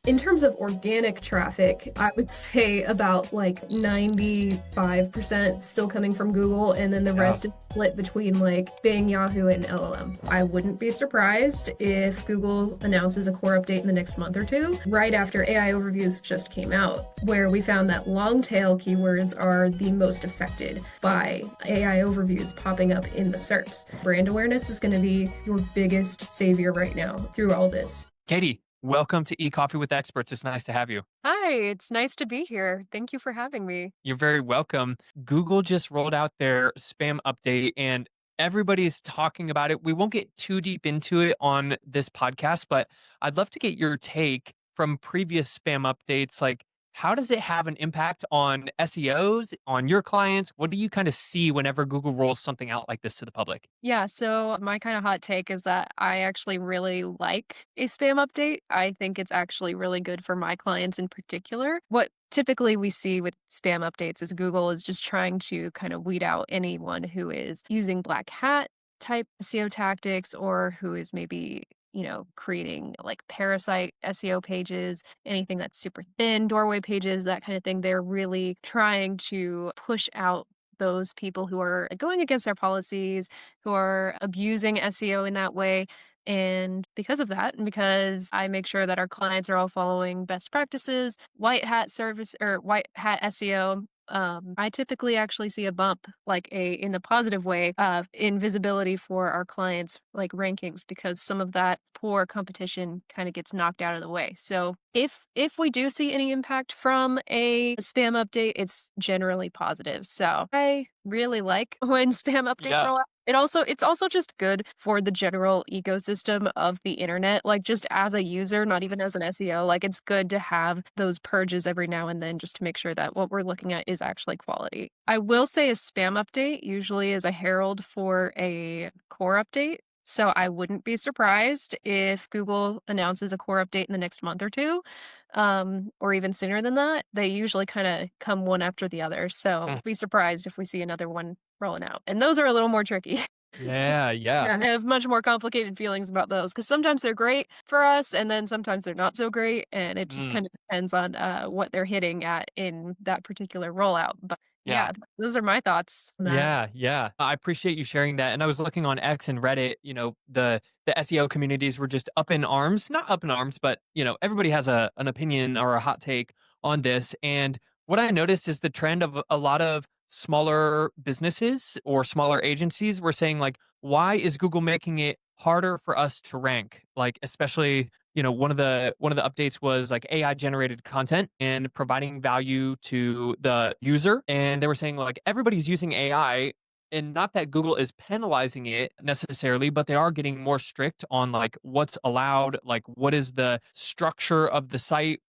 In terms of organic traffic, I would say about like 95% still coming from Google, and then the Yeah. rest is split between like Bing, Yahoo, and LLMs. I wouldn't be surprised if Google announces a core update in the next month or two, right after AI overviews just came out, where we found that long tail keywords are the most affected by AI overviews popping up in the SERPs. Brand awareness is going to be your biggest savior right now through all this. Katie, welcome to eCoffee with Experts. It's nice to have you. Hi, it's nice to be here. Thank you for having me. You're very welcome. Google just rolled out their spam update and everybody's talking about it. We won't get too deep into it on this podcast, but I'd love to get your take from previous spam updates. Like, how does it have an impact on SEOs, on your clients? What do you kind of see whenever Google rolls something out like this to the public? Yeah, so my kind of hot take is that I actually really like a spam update. I think it's actually really good for my clients in particular. What typically we see with spam updates is Google is just trying to kind of weed out anyone who is using black hat type SEO tactics or who is maybe creating like parasite SEO pages, anything that's super thin, doorway pages, that kind of thing. They're really trying to push out those people who are going against our policies, who are abusing SEO in that way. And because of that, and because I make sure that our clients are all following best practices, white hat service or white hat SEO, I typically actually see a bump, in the positive way, in visibility for our clients, like rankings, because some of that poor competition kind of gets knocked out of the way. So if we do see any impact from a spam update, it's generally positive. So I really like when spam updates Yeah. roll out. It's also just good for the general ecosystem of the internet. Like just as a user, not even as an SEO, like it's good to have those purges every now and then just to make sure that what we're looking at is actually quality. I will say a spam update usually is a herald for a core update. So I wouldn't be surprised if Google announces a core update in the next month or two, or even sooner than that. They usually kind of come one after the other. So Mm. be surprised if we see another one rolling out. And those are a little more tricky. So, Yeah. Yeah. yeah, I have much more complicated feelings about those because sometimes they're great for us and then sometimes they're not so great. And it just Mm. kind of depends on what they're hitting at in that particular rollout. But Yeah. yeah, those are my thoughts on that. Yeah, yeah. I appreciate you sharing that. And I was looking on X and Reddit, the SEO communities were just up in arms, not up in arms, but everybody has an opinion or a hot take on this. And what I noticed is the trend of a lot of smaller businesses or smaller agencies were saying like, why is Google making it harder for us to rank? Like, especially one of the updates was like AI generated content and providing value to the user. And they were saying like everybody's using AI, and not that Google is penalizing it necessarily, but they are getting more strict on like what's allowed, like what is the structure of the site.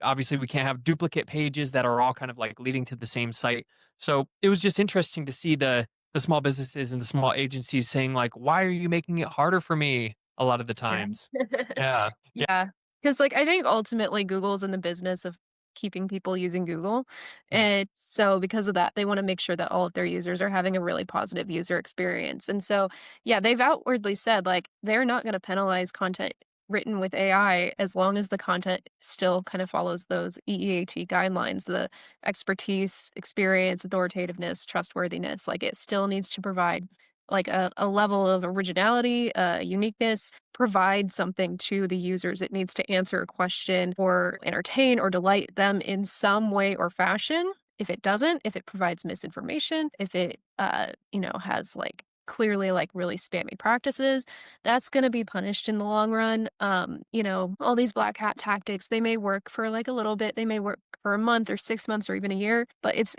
Obviously we can't have duplicate pages that are all kind of like leading to the same site. So it was just interesting to see the small businesses and the small agencies saying like, why are you making it harder for me a lot of the Yeah. times? Yeah. Yeah. Yeah, because like, I think ultimately Google's in the business of keeping people using Google, Mm. and so because of that, they wanna make sure that all of their users are having a really positive user experience, and so, yeah, they've outwardly said, like, they're not gonna penalize content written with AI as long as the content still kind of follows those EEAT guidelines, the expertise, experience, authoritativeness, trustworthiness, like, it still needs to provide, like, a level of originality, uniqueness, provide something to the users. It needs to answer a question or entertain or delight them in some way or fashion. If it doesn't, if it provides misinformation, if it, has like clearly like really spammy practices, that's going to be punished in the long run. All these black hat tactics, they may work for like a little bit, they may work for a month or 6 months or even a year, but it's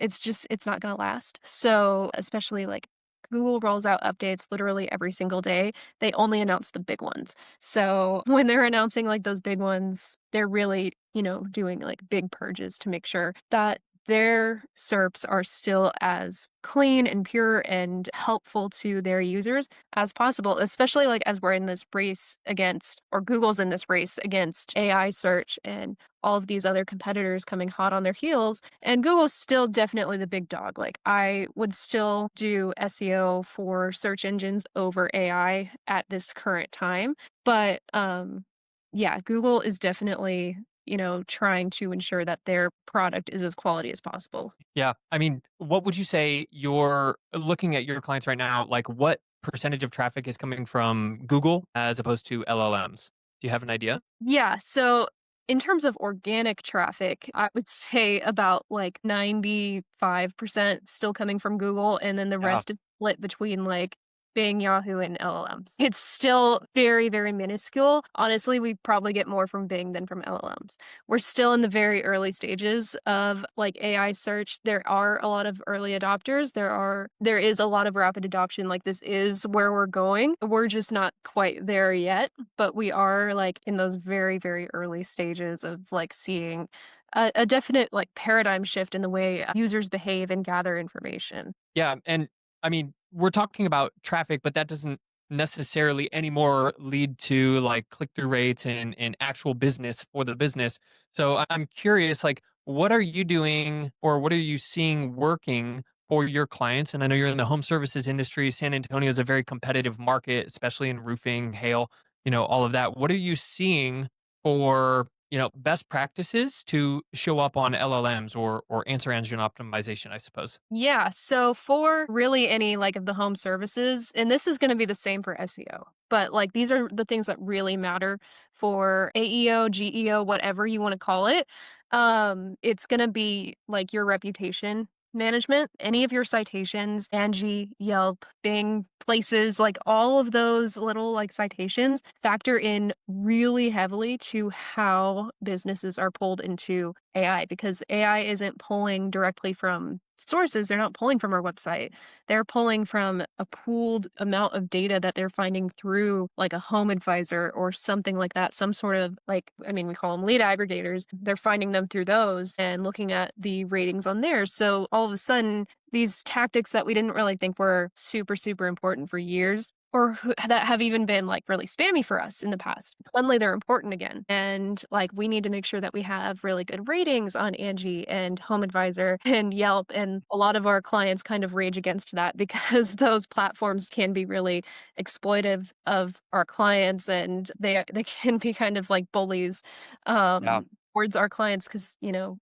not going to last. So, especially like Google rolls out updates literally every single day. They only announce the big ones. So when they're announcing like those big ones, they're really, doing like big purges to make sure that their SERPs are still as clean and pure and helpful to their users as possible, especially like as we're in this race against, or Google's in this race against AI search and all of these other competitors coming hot on their heels. And Google's still definitely the big dog. Like I would still do SEO for search engines over AI at this current time. But yeah, Google is definitely trying to ensure that their product is as quality as possible. Yeah. I mean, what would you say you're looking at your clients right now? Like, what percentage of traffic is coming from Google as opposed to LLMs? Do you have an idea? Yeah, so in terms of organic traffic, I would say about like 95% still coming from Google, and then the Yeah. rest is split between like Bing, Yahoo, and LLMs. It's still very, very minuscule. Honestly, we probably get more from Bing than from LLMs. We're still in the very early stages of like AI search. There are a lot of early adopters. There is a lot of rapid adoption. Like this is where we're going. We're just not quite there yet, but we are like in those very, very early stages of like seeing a definite like paradigm shift in the way users behave and gather information. Yeah. And I mean, we're talking about traffic, but that doesn't necessarily anymore lead to like click through rates and actual business for the business. So I'm curious, like, what are you doing or what are you seeing working for your clients? And I know you're in the home services industry. San Antonio is a very competitive market, especially in roofing, hail, all of that. What are you seeing for, best practices to show up on LLMs or answer engine optimization, I suppose? Yeah, so for really any like of the home services, and this is going to be the same for SEO, but like these are the things that really matter for AEO, GEO, whatever you want to call it. It's going to be like your reputation management, any of your citations, Angie, Yelp, Bing, places, like all of those little like citations factor in really heavily to how businesses are pulled into AI because AI isn't pulling directly from sources. They're not pulling from our website. They're pulling from a pooled amount of data that they're finding through like a home advisor or something like that. Some sort of like, I mean, we call them lead aggregators. They're finding them through those and looking at the ratings on there. So all of a sudden, these tactics that we didn't really think were super, super important for years or that have even been like really spammy for us in the past. Suddenly they're important again. And like we need to make sure that we have really good ratings on Angie and Home Advisor and Yelp. And a lot of our clients kind of rage against that because those platforms can be really exploitive of our clients and they can be kind of like bullies. Yeah. Towards our clients because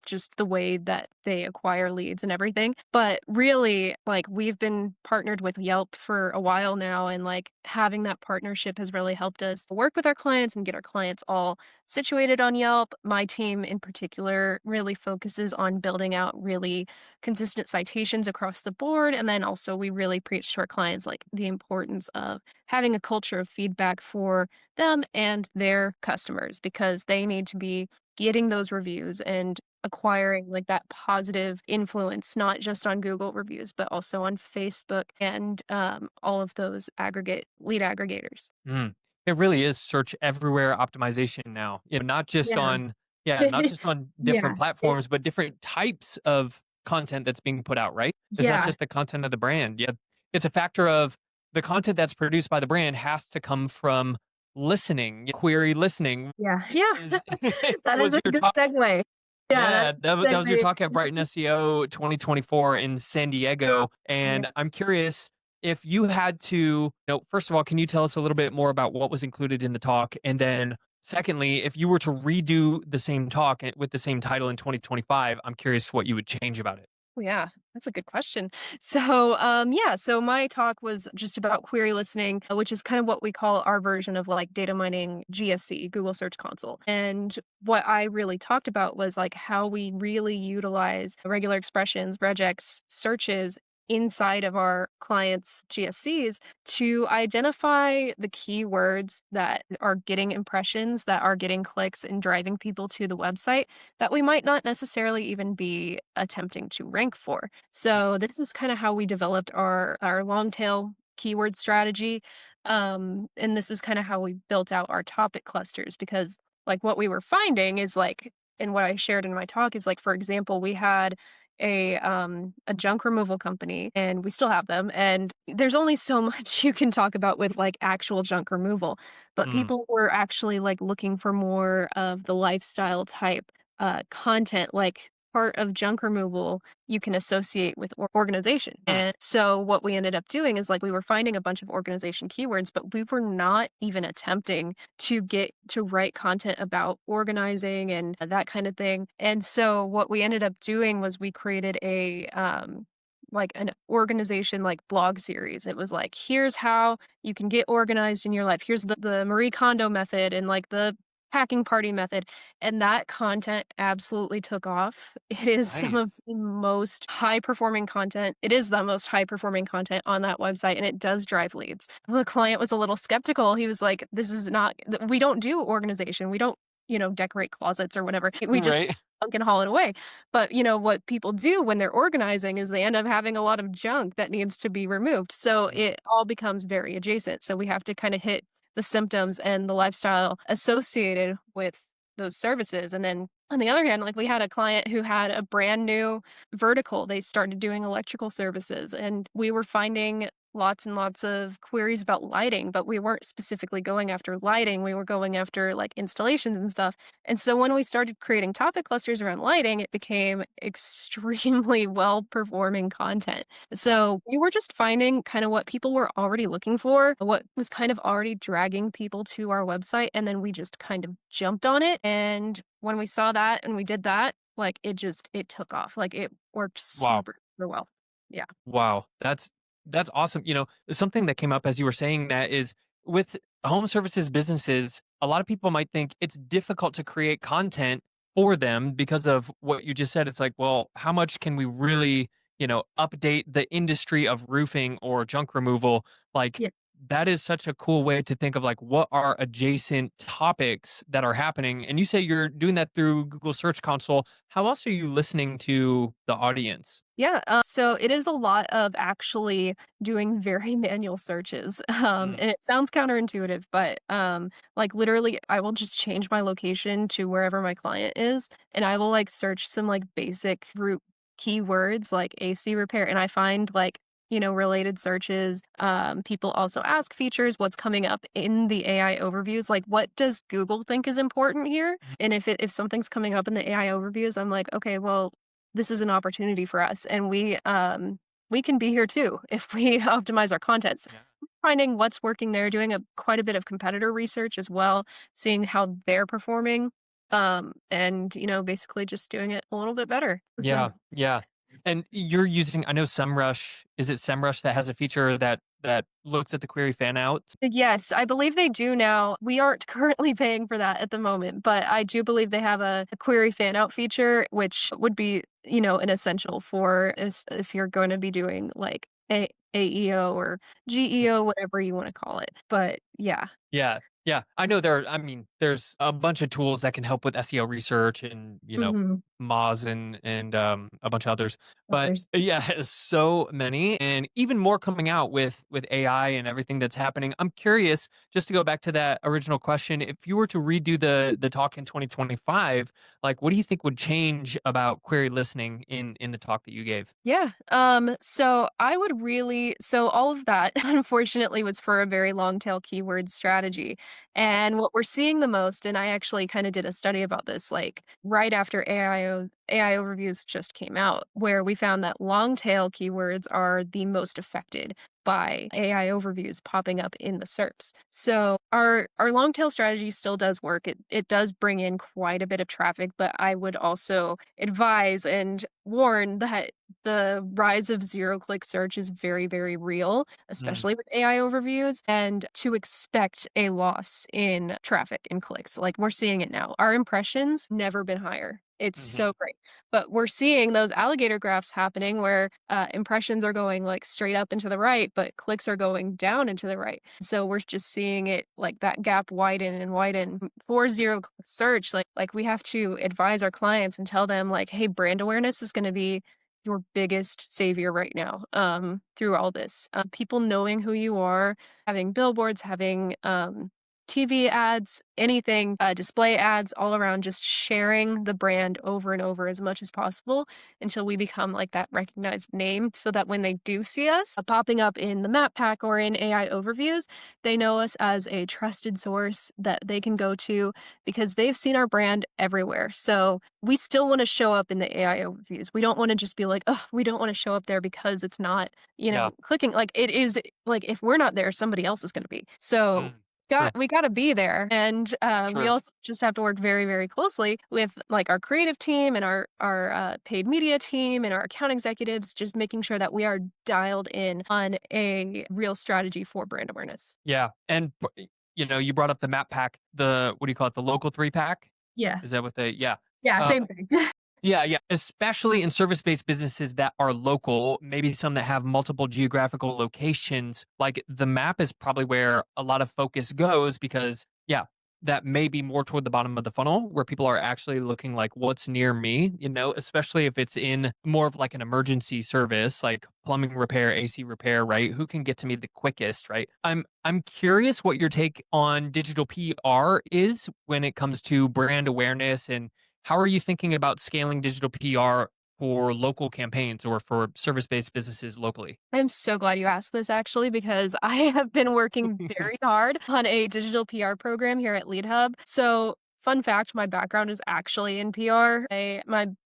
just the way that they acquire leads and everything, but really like we've been partnered with Yelp for a while now, and like having that partnership has really helped us work with our clients and get our clients all situated on Yelp. My team in particular really focuses on building out really consistent citations across the board, and then also we really preach to our clients like the importance of having a culture of feedback for them and their customers because they need to be getting those reviews and acquiring like that positive influence, not just on Google reviews, but also on Facebook and all of those aggregate lead aggregators. Mm. It really is search everywhere optimization now. Not just Yeah. on not just on Yeah. different platforms, but different types of content that's being put out, right? It's not Yeah. just the content of the brand. Yeah. It's a factor of the content that's produced by the brand has to come from listening, query listening. Yeah. Yeah. Is That is was a your good talk segue. Yeah, yeah, that was your segue. talk at Brighton SEO 2024 in San Diego. Yeah. And I'm curious if you had to, first of all, can you tell us a little bit more about what was included in the talk? And then secondly, if you were to redo the same talk with the same title in 2025, I'm curious what you would change about it. Oh, yeah, that's a good question. So my talk was just about query listening, which is kind of what we call our version of like data mining GSC, Google Search Console. And what I really talked about was like how we really utilize regular expressions, regex searches inside of our clients' GSCs to identify the keywords that are getting impressions, that are getting clicks and driving people to the website that we might not necessarily even be attempting to rank for. So this is kind of how we developed our long tail keyword strategy. And this is kind of how we built out our topic clusters because like what we were finding is like and what I shared in my talk is like for example, we had a junk removal company and we still have them and there's only so much you can talk about with like actual junk removal, but Mm, people were actually like looking for more of the lifestyle type content like part of junk removal you can associate with organization. Hmm. And so what we ended up doing is like we were finding a bunch of organization keywords, but we were not even attempting to get to write content about organizing and that kind of thing. And so what we ended up doing was we created a like an organization like blog series. It was like, here's how you can get organized in your life. Here's the Marie Kondo method and like the packing party method. And that content absolutely took off. It is some of Nice. the most high performing content. It is the most high performing content on that website, and it does drive leads. The client was a little skeptical. He was like, this is not, we don't do organization. We don't, decorate closets or whatever. We just Right. junk and haul it away. But, what people do when they're organizing is they end up having a lot of junk that needs to be removed. So Mhm. it all becomes very adjacent. So we have to kind of hit the symptoms and the lifestyle associated with those services. And then on the other hand, like we had a client who had a brand new vertical. They started doing electrical services, and we were finding lots and lots of queries about lighting, but we weren't specifically going after lighting. We were going after like installations and stuff. And so when we started creating topic clusters around lighting, it became extremely well performing content. Mm. So we were just finding kind of what people were already looking for, what was kind of already dragging people to our website. And then we just kind of jumped on it. And when we saw that and we did that, like it took off. Like it worked Wow. super, super well. Yeah. Wow, that's awesome. Something that came up as you were saying that is with home services businesses, a lot of people might think it's difficult to create content for them because of what you just said. It's like, well, how much can we really, update the industry of roofing or junk removal? Like Yeah. that is such a cool way to think of like what are adjacent topics that are happening. And you say you're doing that through Google Search Console. How else are you listening to the audience? Yeah, so it is a lot of actually doing very manual searches. Mm, And it sounds counterintuitive, but like literally, I will just change my location to wherever my client is, and I will like search some like basic root keywords like AC repair, and I find like related searches. People also ask features, what's coming up in the AI overviews, like what does Google think is important here? mhm. And if something's coming up in the AI overviews, I'm like, okay, well, this is an opportunity for us, and we can be here too if we optimize our contents. Yeah. Finding what's working there, doing quite a bit of competitor research as well, seeing how they're performing, and basically just doing it a little bit better with Yeah, them. yeah. And you're using I know SEMrush is it SEMrush that has a feature that looks at the query fan outs? Yes, I believe they do now. We aren't currently paying for that at the moment, but I do believe they have a query fan out feature, which would be, an essential for if you're going to be doing like AEO or GEO, whatever you want to call it. But yeah. Yeah, yeah. I know I mean, there's a bunch of tools that can help with SEO research and, Hmm. Moz and a bunch of others. But Others. yeah, so many and even more coming out with AI and everything that's happening. I'm curious, just to go back to that original question, if you were to redo the talk in 2025, like what do you think would change about query listening in the talk that you gave? Yeah. So I would so all of that unfortunately was for a very long tail keyword strategy. And what we're seeing the most, and I actually kind of did a study about this, like right after AI overviews just came out, where we found that long tail keywords are the most affected by AI overviews popping up in the SERPs. So our long tail strategy still does work. It does bring in quite a bit of traffic, but I would also advise and warn that the rise of zero click search is very, very real, Mm, especially with AI overviews, and to expect a loss in traffic and clicks. Like we're seeing it now. Our impressions never been higher. It's mhm, so great. But we're seeing those alligator graphs happening where impressions are going like straight up and to the right, but clicks are going down and to the right. So we're just seeing it like that gap widen and widen for zero click search. Like we have to advise our clients and tell them like, hey, brand awareness is going to be your biggest savior right now through all this. People knowing who you are, having billboards, having TV ads, anything, display ads, all around, just sharing the brand over and over as much as possible until we become like that recognized name, so that when they do see us popping up in the map pack or in AI overviews, they know us as a trusted source that they can go to because they've seen our brand everywhere. So we still want to show up in the AI overviews. We don't want to just be like, oh, we don't want to show up there because it's not, Yeah. clicking. Like, it is, like, if we're not there, somebody else is going to be. So True. we got to be there, and we True. also just have to work very, very closely with like our creative team and our paid media team and our account executives, just making sure that we are dialed in on a real strategy for brand awareness. Yeah. And you brought up the map pack, the what do you call it? The local 3-pack? Yeah, Is that what they yeah. yeah, Uh, same thing. Yeah, yeah. Especially in service-based businesses that are local, maybe some that have multiple geographical locations. Like the map is probably where a lot of focus goes because, yeah, that may be more toward the bottom of the funnel where people are actually looking like what's near me, especially if it's in more of like an emergency service, like plumbing repair, AC repair, right? Who can get to me the quickest, right? I'm curious what your take on digital PR is when it comes to brand awareness, and how are you thinking about scaling digital PR for local campaigns or for service-based businesses locally? I'm so glad you asked this, actually, because I have been working very hard on a digital PR program here at Leadhub. So, fun fact, my background is actually in PR.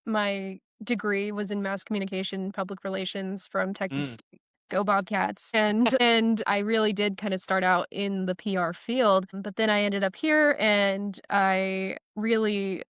My degree was in mass communication, public relations from Texas Mm, State. Go Bobcats. And I really did kind of start out in the PR field, but then I ended up here, and I really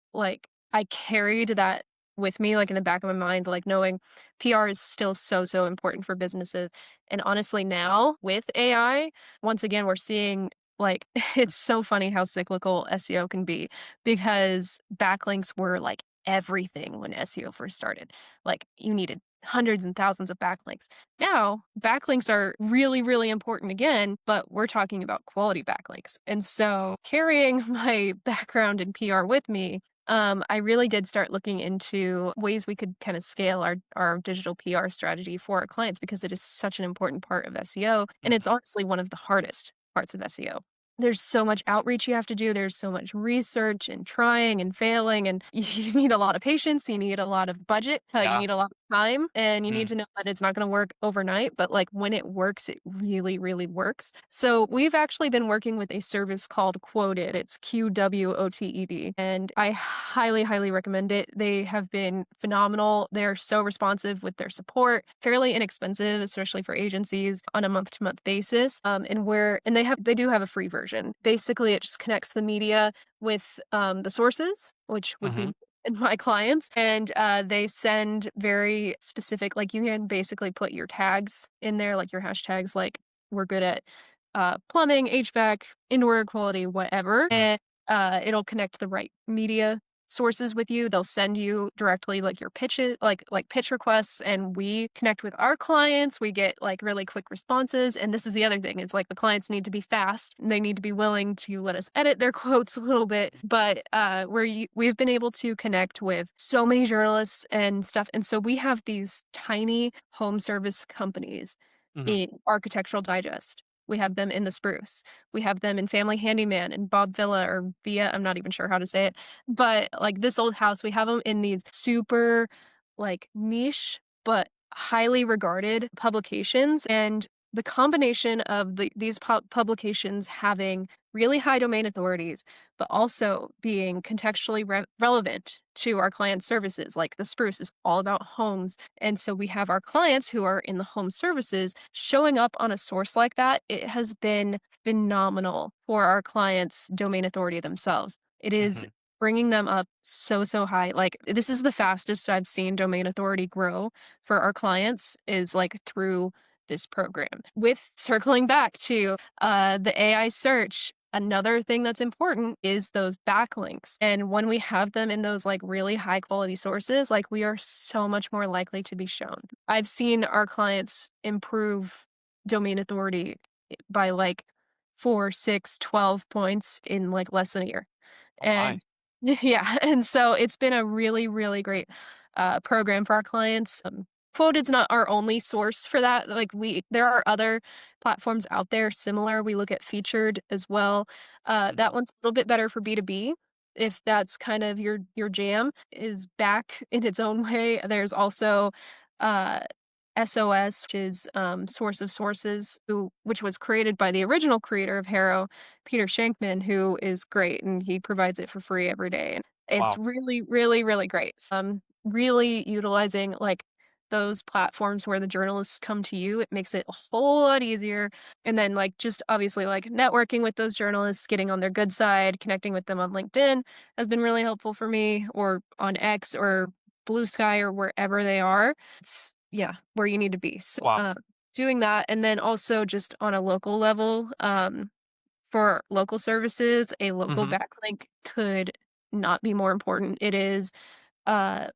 I carried that with me, like, in the back of my mind, like, knowing PR is still so, so important for businesses. And honestly, now with AI, once again, we're seeing, like, it's so funny how cyclical SEO can be, because backlinks were like everything when SEO first started. Like, you needed hundreds and thousands of backlinks. Now, backlinks are really, really important again, but we're talking about quality backlinks. And so, carrying my background in PR with me, I really did start looking into ways we could kind of scale our digital PR strategy for our clients, because it is such an important part of SEO. And it's mhm. honestly one of the hardest parts of SEO. There's so much outreach you have to do. There's so much research and trying and failing. And you need a lot of patience. You need a lot of budget. You Yeah. need a lot of time. And you need Mm, to know that it's not going to work overnight. But like, when it works, it really, really works. So we've actually been working with a service called Quoted. It's QWOTED. And I highly, highly recommend it. They have been phenomenal. They're so responsive with their support, fairly inexpensive, especially for agencies, on a month-to-month basis. And they do have a free version. Basically, it just connects the media with the sources, which would be mhm. and my clients, and they send very specific, like, you can basically put your tags in there, like your hashtags, like, we're good at plumbing, HVAC, indoor air quality, whatever, Mm. and it'll connect the right media sources with you. They'll send you directly like your pitches, like pitch requests, and we connect with our clients. We get like really quick responses. And this is the other thing, is like, the clients need to be fast, and they need to be willing to let us edit their quotes a little bit. But we've been able to connect with so many journalists and stuff. And so we have these tiny home service companies Mhm. in Architectural Digest. We have them in the Spruce. We have them in Family Handyman and Bob Villa, or Via. I'm not even sure how to say it. But like, this old house, we have them in these super like niche but highly regarded publications. And the combination of these publications having really high domain authorities, but also being contextually relevant to our client services. Like, the Spruce is all about homes. And so we have our clients who are in the home services showing up on a source like that. It has been phenomenal for our clients' domain authority themselves. It is Mhm. bringing them up so, so high. Like, this is the fastest I've seen domain authority grow for our clients, is like through this program. With circling back to the AI search, another thing that's important is those backlinks. And when we have them in those like really high quality sources, like, we are so much more likely to be shown. I've seen our clients improve domain authority by like 4, 6, 12 points in like less than a year. Oh my. And yeah, and so it's been a really, really great program for our clients. Quoted's not our only source for that. Like, there are other platforms out there similar. We look at Featured as well. That one's a little bit better for B2B. If that's kind of your jam, is back in its own way. There's also uh, SOS, which is Source of Sources, which was created by the original creator of Harrow, Peter Shankman, who is great, and he provides it for free every day. And it's Wow. really, really, really great. So, really utilizing like those platforms where the journalists come to you, it makes it a whole lot easier. And then like just obviously like networking with those journalists, getting on their good side, connecting with them on LinkedIn has been really helpful for me, or on X or Blue Sky or wherever they are. It's yeah, where you need to be. So, Wow. doing that, and then also just on a local level, for local services, a local Hmm. backlink could not be more important. It is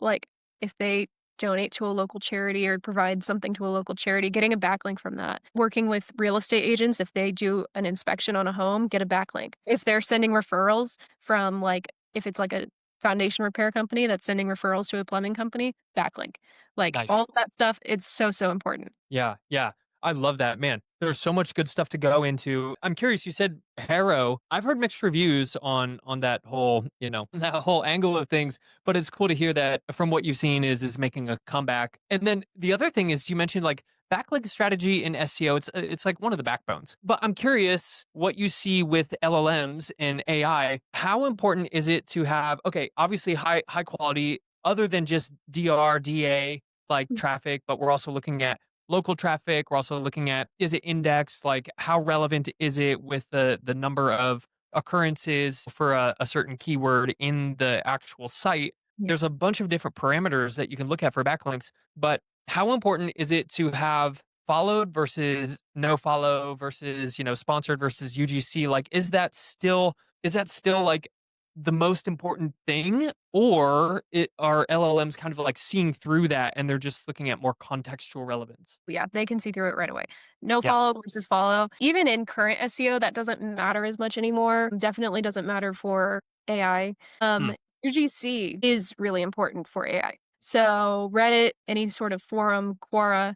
like if they donate to a local charity or provide something to a local charity, getting a backlink from that. Working with real estate agents, if they do an inspection on a home, get a backlink. If they're sending referrals from like, if it's like a foundation repair company that's sending referrals to a plumbing company, backlink. Like all Nice. of that stuff, it's so, so important. Yeah, yeah. I love that, man. There's so much good stuff to go into. I'm curious, you said Harrow. I've heard mixed reviews on that whole, that whole angle of things, but it's cool to hear that from what you've seen is making a comeback. And then the other thing is you mentioned like backlink strategy in SEO. It's like one of the backbones. But I'm curious what you see with LLMs and AI. How important is it to have obviously high quality other than just DRDA like traffic, but we're also looking at local traffic. We're also looking at, is it indexed? Like how relevant is it with the number of occurrences for a certain keyword in the actual site? Yeah. There's a bunch of different parameters that you can look at for backlinks, but how important is it to have followed versus no follow versus, sponsored versus UGC? Like, is that still like the most important thing, or are LLMs kind of like seeing through that and they're just looking at more contextual relevance? Yeah, they can see through it right away. No Yeah. follow versus follow. Even in current SEO, that doesn't matter as much anymore. Definitely doesn't matter for AI. Mm. UGC is really important for AI. So Reddit, any sort of forum, Quora,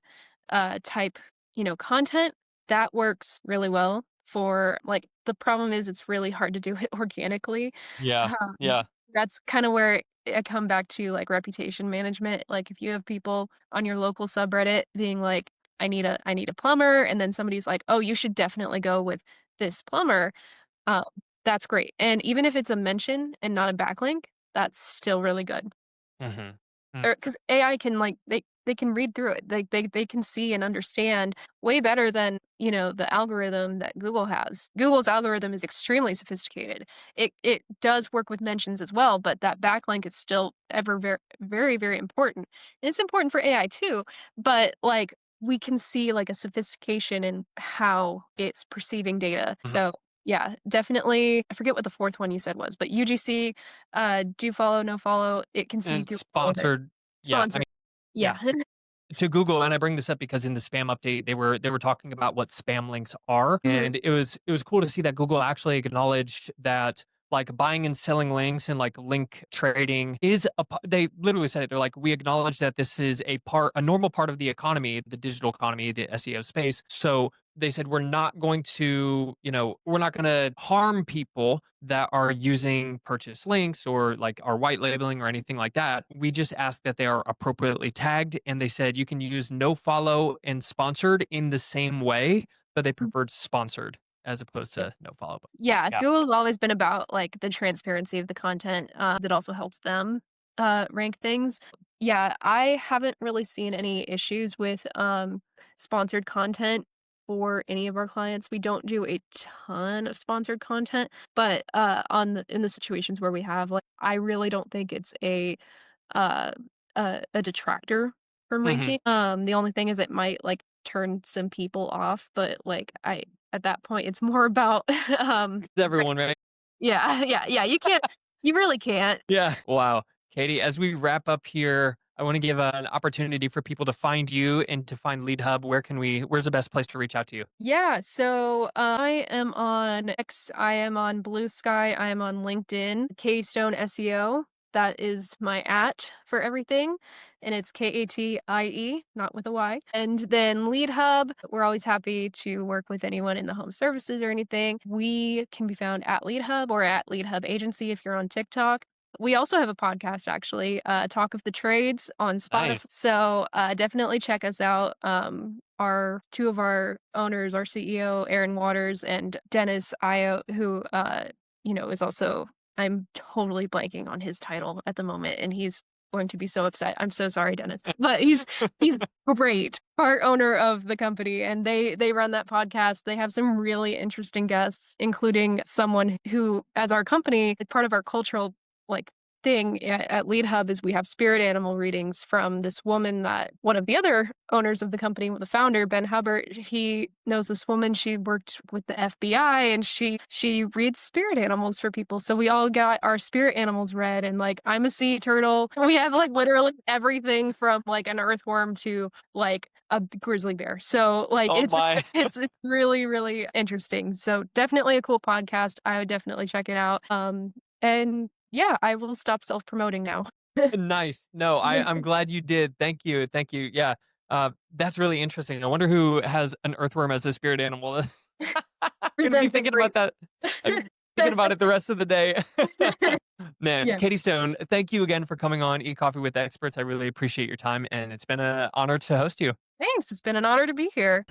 type, content, that works really well for like the problem is it's really hard to do it organically. Yeah. Um, Yeah. that's kind of where I come back to like reputation management. Like if you have people on your local subreddit being like, I need a plumber, and then somebody's like, oh, you should definitely go with this plumber. Uh, that's great. And even if it's a mention and not a backlink, that's still really good. Hmm. Or because AI can like they can read through it. They can see and understand way better than, the algorithm that Google has. Google's algorithm is extremely sophisticated. It does work with mentions as well, but that backlink is still ever very very very important. And it's important for AI too, but like we can see like a sophistication in how it's perceiving data. Hmm. So yeah, definitely. I forget what the fourth one you said was, but UGC, do follow, no follow. It can see And through all of it. sponsored. Yeah. I Sponsored. mean, yeah. Yeah. To Google, and I bring this up because in the spam update they were talking about what spam links are, Mhm. and it was cool to see that Google actually acknowledged that like buying and selling links and like link trading is they literally said it. They're like, we acknowledge that this is a normal part of the economy, the digital economy, the SEO space. So they said we're not going to harm people that are using purchase links or like are white labeling or anything like that. We just ask that they are appropriately tagged. And they said you can use no follow and sponsored in the same way, but they preferred sponsored as opposed to no follow. But Yeah, yeah. Google's always been about, like, the transparency of the content, that also helps them, rank things. Yeah, I haven't really seen any issues with, sponsored content for any of our clients. We don't do a ton of sponsored content, but, in the situations where we have, like, I really don't think it's uh, a detractor from Hmm. ranking. The only thing is it might, like, turn some people off, but, like, I at that point, it's more about, It's everyone, right? yeah, yeah, yeah, you really can't. Yeah. Wow. Katie, as we wrap up here, I want to give an opportunity for people to find you and to find Leadhub. Where's the best place to reach out to you? Yeah, so, I am on X, I am on Blue Sky, I am on LinkedIn, Keystone SEO. That is my for everything, and it's KATIE, not with a Y. And then Leadhub, we're always happy to work with anyone in the home services or anything. We can be found at Leadhub or at Leadhub Agency if you're on TikTok. We also have a podcast, actually, Talk of the Trades on Spotify. Nice. So definitely check us out. Our two of our owners, our CEO, Aaron Waters, and Dennis Io, who, is also, I'm totally blanking on his title at the moment, and he's going to be so upset. I'm so sorry, Dennis. But he's great, part owner of the company, and they run that podcast. They have some really interesting guests, including someone who, as our company, part of our cultural thing at Leadhub is we have spirit animal readings from this woman that one of the other owners of the company, the founder, Ben Hubbard, he knows this woman. She worked with the FBI and she reads spirit animals for people. So we all got our spirit animals read, and I'm a sea turtle. We have literally everything from an earthworm to a grizzly bear. So it's really, really interesting. So definitely a cool podcast. I would definitely check it out. And yeah, I will stop self-promoting now. Nice. No, I'm glad you did. Thank you. Thank you. Yeah. That's really interesting. I wonder who has an earthworm as a spirit animal. I'm gonna be thinking about that. I'm thinking about it the rest of the day. Man, Yeah. Katie Stone, thank you again for coming on Eat Coffee with Experts. I really appreciate your time, and it's been an honor to host you. Thanks. It's been an honor to be here.